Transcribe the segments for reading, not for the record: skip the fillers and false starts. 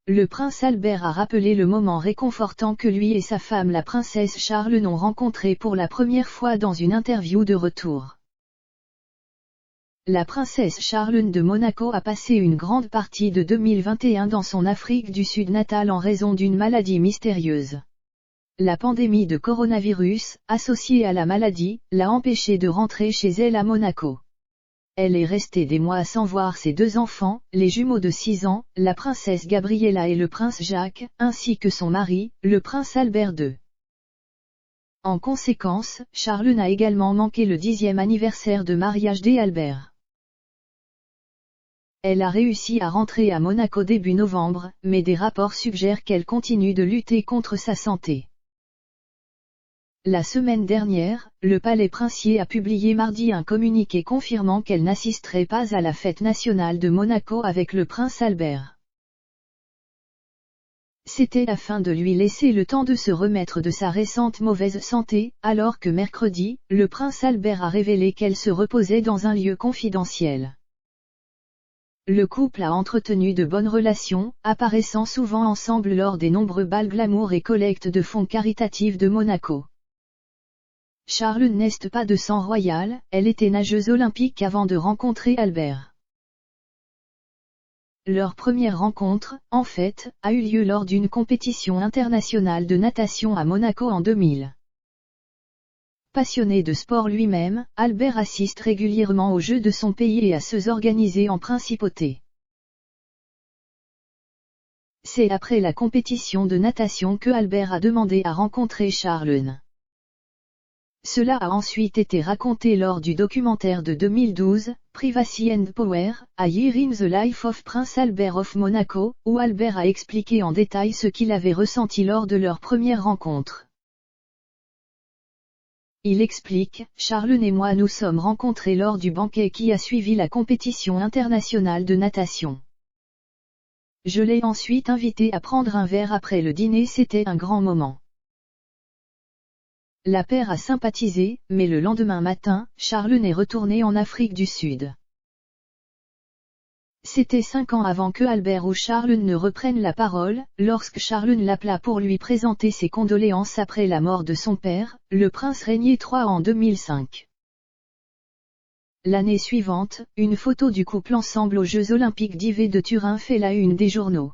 le prince Albert a rappelé le moment réconfortant que lui et sa femme la princesse Charlotte ont rencontré pour la première fois dans une interview de retour. La princesse Charlotte de Monaco a passé une grande partie de 2021 dans son Afrique du Sud natale en raison d'une maladie mystérieuse. La pandémie de coronavirus, associée à la maladie, l'a empêchée de rentrer chez elle à Monaco. Elle est restée des mois sans voir ses deux enfants, les jumeaux de 6 ans, la princesse Gabriella et le prince Jacques, ainsi que son mari, le prince Albert II. En conséquence, Charlotte a également manqué le 10e anniversaire de mariage d'Albert. Elle a réussi à rentrer à Monaco début novembre, mais des rapports suggèrent qu'elle continue de lutter contre sa santé. La semaine dernière, le palais princier a publié mardi un communiqué confirmant qu'elle n'assisterait pas à la fête nationale de Monaco avec le prince Albert. C'était afin de lui laisser le temps de se remettre de sa récente mauvaise santé, alors que mercredi, le prince Albert a révélé qu'elle se reposait dans un lieu confidentiel. Le couple a entretenu de bonnes relations, apparaissant souvent ensemble lors des nombreux bals glamour et collectes de fonds caritatifs de Monaco. Charlotte n'est pas de sang royal, elle était nageuse olympique avant de rencontrer Albert. Leur première rencontre, en fait, a eu lieu lors d'une compétition internationale de natation à Monaco en 2000. Passionné de sport lui-même, Albert assiste régulièrement aux Jeux de son pays et à ceux organisés en principauté. C'est après la compétition de natation que Albert a demandé à rencontrer Charlotte. Cela a ensuite été raconté lors du documentaire de 2012, Privacy and Power, A Year in the Life of Prince Albert of Monaco, où Albert a expliqué en détail ce qu'il avait ressenti lors de leur première rencontre. Il explique, Charlotte et moi nous sommes rencontrés lors du banquet qui a suivi la compétition internationale de natation. Je l'ai ensuite invité à prendre un verre après le dîner, c'était un grand moment. La paire a sympathisé, mais le lendemain matin, Charlotte est retourné en Afrique du Sud. C'était 5 ans avant que Albert ou Charlotte ne reprennent la parole, lorsque Charlotte l'appela pour lui présenter ses condoléances après la mort de son père, le prince Régnier III en 2005. L'année suivante, une photo du couple ensemble aux Jeux Olympiques d'hiver de Turin fait la une des journaux.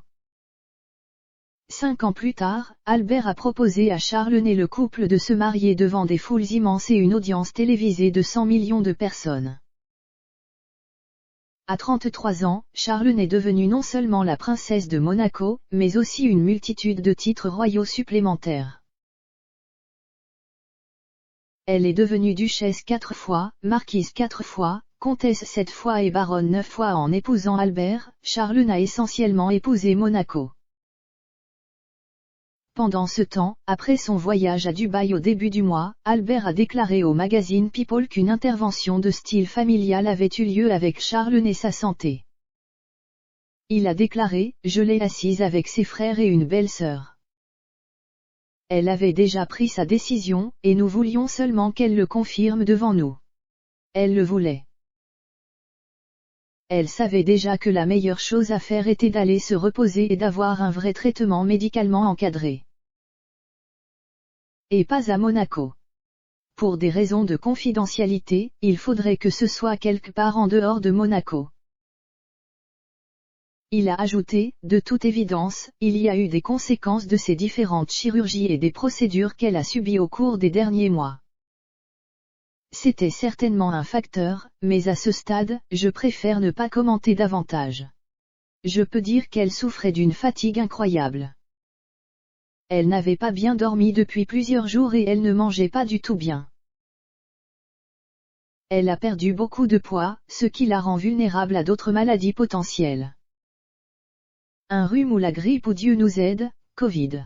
5 ans plus tard, Albert a proposé à Charlotte et le couple de se marier devant des foules immenses et une audience télévisée de 100 millions de personnes. À 33 ans, Charlotte est devenue non seulement la princesse de Monaco, mais aussi une multitude de titres royaux supplémentaires. Elle est devenue duchesse 4 fois, marquise 4 fois, comtesse 7 fois et baronne 9 fois en épousant Albert. Charlotte a essentiellement épousé Monaco. Pendant ce temps, après son voyage à Dubaï au début du mois, Albert a déclaré au magazine People qu'une intervention de style familial avait eu lieu avec Charlotte et sa santé. Il a déclaré, je l'ai assise avec ses frères et une belle-sœur. Elle avait déjà pris sa décision, et nous voulions seulement qu'elle le confirme devant nous. Elle le voulait. Elle savait déjà que la meilleure chose à faire était d'aller se reposer et d'avoir un vrai traitement médicalement encadré. Et pas à Monaco. Pour des raisons de confidentialité, il faudrait que ce soit quelque part en dehors de Monaco. Il a ajouté, de toute évidence, il y a eu des conséquences de ces différentes chirurgies et des procédures qu'elle a subies au cours des derniers mois. C'était certainement un facteur, mais à ce stade, je préfère ne pas commenter davantage. Je peux dire qu'elle souffrait d'une fatigue incroyable. Elle n'avait pas bien dormi depuis plusieurs jours et elle ne mangeait pas du tout bien. Elle a perdu beaucoup de poids, ce qui la rend vulnérable à d'autres maladies potentielles. Un rhume ou la grippe ou Dieu nous aide, Covid.